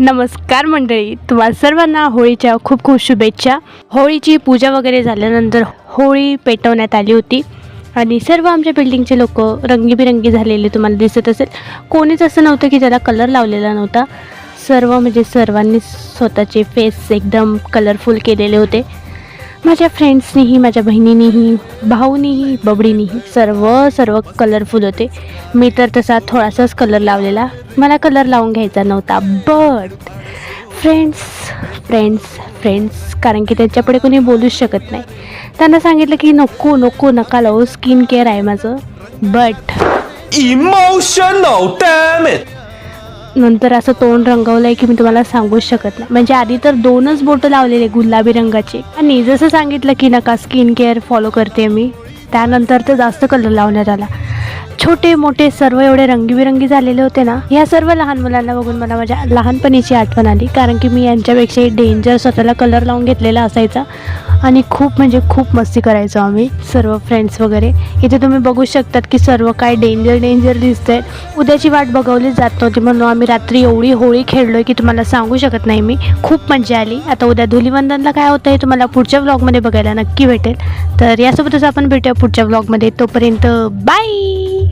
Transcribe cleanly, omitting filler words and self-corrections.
नमस्कार मंडळी, तुम्हाला सर्वांना होळीच्या खूप खूप शुभेच्छा. होळीची पूजा वगैरे झाल्यानंतर होळी पेटवण्यात आली होती आणि सर्व आमच्या बिल्डिंगचे लोक रंगीबिरंगी झालेले तुम्हाला दिसत असेल. कोणीच असं नव्हतं की त्याला कलर लावलेला नव्हता. सर्वांनी स्वतःचे फेस एकदम कलरफुल केलेले होते. माझ्या फ्रेंड्सनीही, माझ्या बहिणीनीही, भाऊनीही, बबडीनीही सर्व कलरफुल होते. मी तर तसा थोडासाच कलर लावलेला, मला कलर लावून घ्यायचा नव्हता. बट फ्रेंड्स कारण की त्यांच्यापुढे कोणी बोलूच शकत नाही. त्यांना सांगितलं की नका लावू, स्किन केअर आहे माझं. But Emotional, damn it! नंतर असं तोंड रंगवलं आहे की मी तुम्हाला सांगूच शकत नाही. म्हणजे आधी तर 2च बोटं लावलेले गुलाबी रंगाचे, आणि जसं सांगितलं की नका स्किन केअर फॉलो करते मी, त्यानंतर तर जास्त कलर लावण्यात आला. छोटे मोठे सर्व एवढे रंगीबिरंगी झालेले होते ना. ह्या सर्व लहान मुलांना बघून मला माझ्या लहानपणीची आठवण आली, कारण की मी यांच्यापेक्षाही डेंजर स्वतःला कलर लावून घेतलेला असायचा आणि खूप मस्ती करायचो आम्ही सर्व फ्रेंड्स वगैरे. इथे तुम्ही बघू शकतात की सर्व काय डेंजर दिसतंय. उद्याची वाट बघवलीच जात नव्हती, म्हणून आम्ही रात्री एवढी होळी खेळलोय की तुम्हाला सांगू शकत नाही मी. खूप मजा आली. आता उद्या धुलिवंदनला काय होतं हे तुम्हाला पुढच्या व्लॉगमध्ये बघायला नक्की भेटेल. तर यासोबतच आपण भेटूया पुढच्या व्लॉगमध्ये. तोपर्यंत बाय.